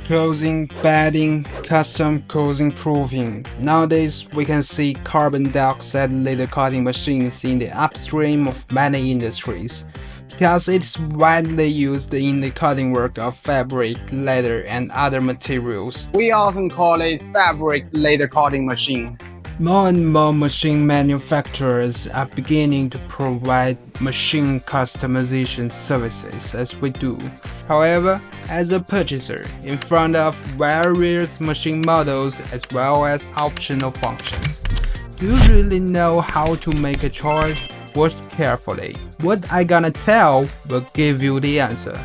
clothing, bedding, custom clothing proofing. Nowadays, we can see carbon dioxide laser cutting machines in the upstream of many industries because it's widely used in the cutting work of fabric, leather, and other materials. We often call it fabric laser cutting machine. More and more machine manufacturers are beginning to provide machine customization services as we do. However, as a purchaser, in front of various machine models as well as optional functions, do you really know how to make a choice? Watch carefully. What I gonna tell will give you the answer.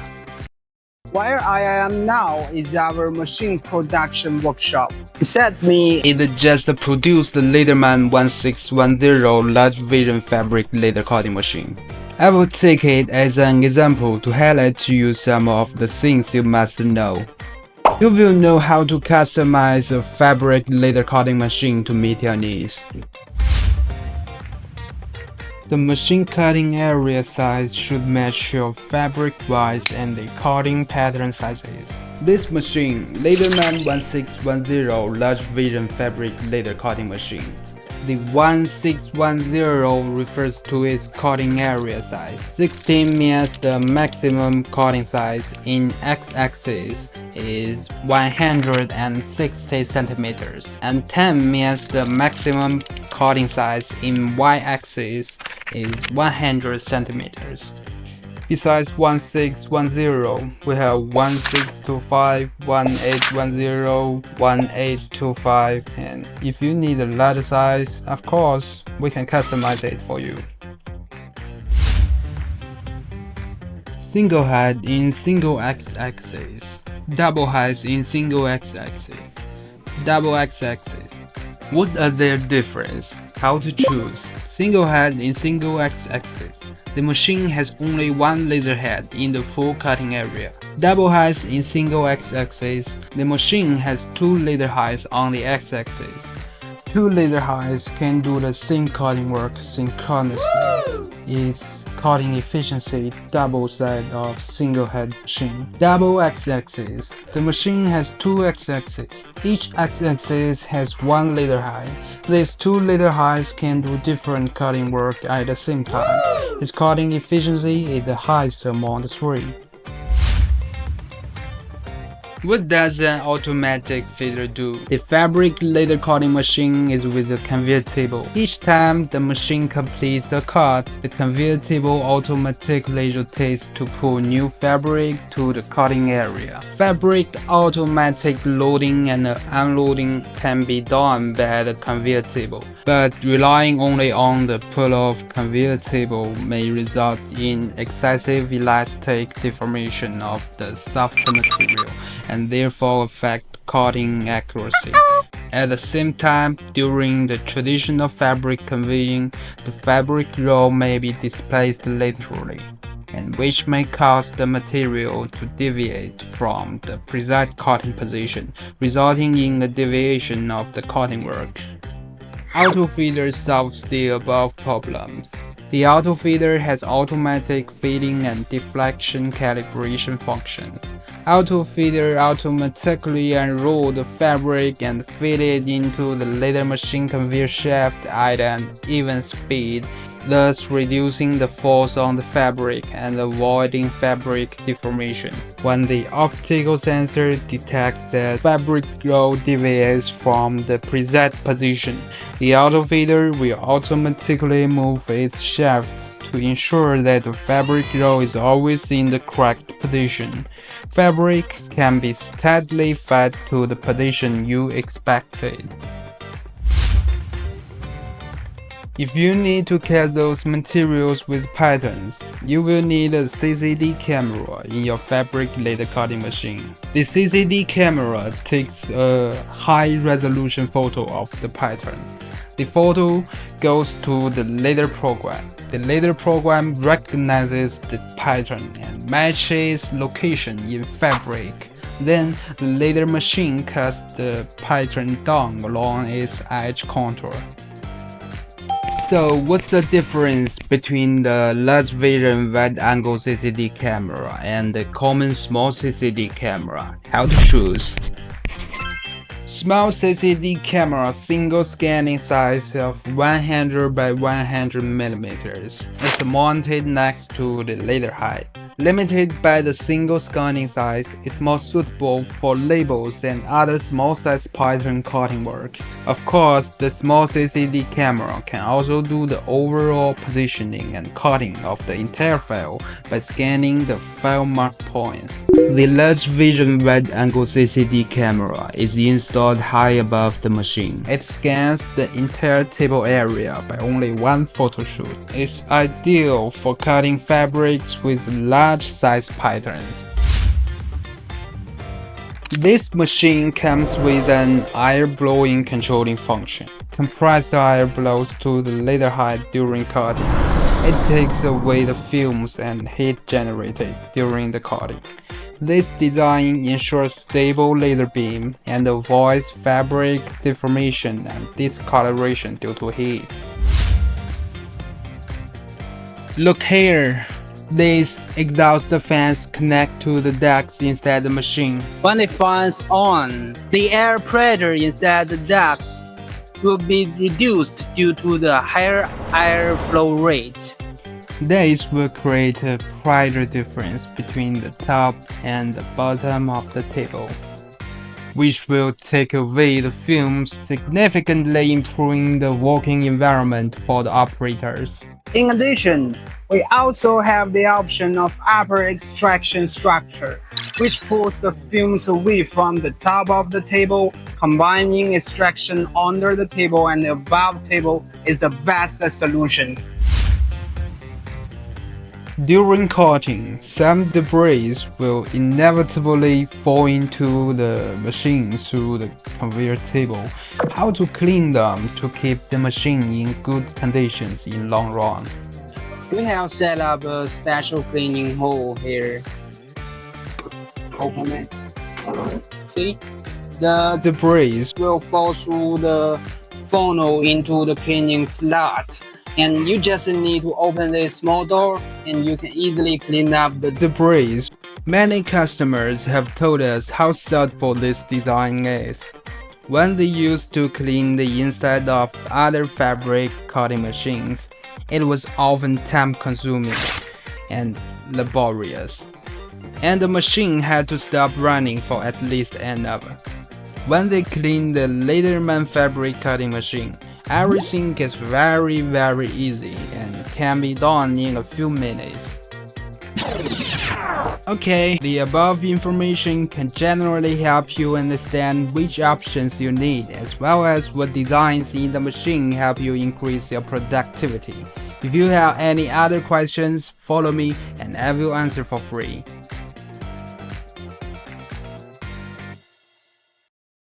Where I am now is our machine production workshop. Beside me is just produced Leatherman 1610 large vision fabric laser cutting machine. I will take it as an example to highlight to you some of the things you must know. You will know how to customize a fabric laser cutting machine to meet your needs. The machine cutting area size should match your fabric size and the cutting pattern sizes. This machine, Leatherman 1610 large vision fabric laser cutting machine. The 1610 refers to its cutting area size. 16 means the maximum cutting size in x-axis is 160 centimeters, and 10 means the maximum cutting size in y-axis is 100 centimeters. Besides 1610, we have 1625, 1810, 1825, and if you need a larger size, of course, we can customize it for you. Single height in single x-axis, double height in single x-axis, double x-axis. What are their difference? How to choose? Single head in single x-axis. The machine has only one laser head in the full cutting area. Double heads in single x-axis. The machine has two laser heads on the x-axis. Two laser heads can do the same cutting work synchronously. Its cutting efficiency doubles that of single head machine. Double x-axis. The machine has two x-axes. Each x-axis has one laser head. These two laser heads can do different cutting work at the same time. Its cutting efficiency is the highest among the three. What does an automatic feeder do? The fabric laser cutting machine is with a conveyor table. Each time the machine completes the cut, the conveyor table automatically rotates to pull new fabric to the cutting area. Fabric automatic loading and unloading can be done by the conveyor table, but relying only on the pull-off conveyor table may result in excessive elastic deformation of the soft material and therefore affect cutting accuracy. At the same time, during the traditional fabric conveying, the fabric roll may be displaced laterally, and which may cause the material to deviate from the precise cutting position, resulting in a deviation of the cutting work. Auto feeder solves the above problems. The auto feeder has automatic feeding and deflection calibration functions. Auto feeder automatically unroll the fabric and feed it into the laser machine conveyor shaft at an even speed, thus reducing the force on the fabric and avoiding fabric deformation. When the optical sensor detects that fabric roll deviates from the preset position, the auto feeder will automatically move its shaft to ensure that the fabric roll is always in the correct position. Fabric can be steadily fed to the position you expected. If you need to cut those materials with patterns, you will need a CCD camera in your fabric laser cutting machine. The CCD camera takes a high-resolution photo of the pattern. The photo goes to the laser program. The laser program recognizes the pattern and matches location in fabric. Then the laser machine cuts the pattern down along its edge contour. So what's the difference between the large vision wide-angle CCD camera and the common small CCD camera? How to choose? Small CCD camera single scanning size of 100 by 100 millimeters. It's mounted next to the laser height. Limited by the single scanning size, it's more suitable for labels and other small-size pattern cutting work. Of course, the small CCD camera can also do the overall positioning and cutting of the entire file by scanning the file mark points. The large vision wide-angle CCD camera is installed high above the machine. It scans the entire table area by only one photo shoot. It's ideal for cutting fabrics with large size patterns. This machine comes with an air blowing controlling function. Compressed air blows to the laser height during cutting. It takes away the fumes and heat generated during the cutting. This design ensures stable laser beam and avoids fabric deformation and discoloration due to heat. Look here! These exhaust fans connect to the ducts inside the machine. When the fans on, the air pressure inside the ducts will be reduced due to the higher airflow rate. This will create a pressure difference between the top and the bottom of the table, which will take away the fumes, significantly improving the working environment for the operators. In addition, we also have the option of upper extraction structure, which pulls the fumes away from the top of the table. Combining extraction under the table and above table is the best solution. During cutting, some debris will inevitably fall into the machine through the conveyor table. How to clean them to keep the machine in good conditions in long run? We have set up a special cleaning hole here. Open it. See? The Debris will fall through the funnel into the cleaning slot. And you just need to open this small door and you can easily clean up the debris. Many customers have told us how thoughtful this design is. When they used to clean the inside of other fabric cutting machines, it was often time-consuming and laborious, and the machine had to stop running for at least an hour. When they clean the Leatherman fabric cutting machine, everything gets very easy and can be done in a few minutes. Okay, the above information can generally help you understand which options you need, as well as what designs in the machine help you increase your productivity. If you have any other questions, follow me and I will answer for free.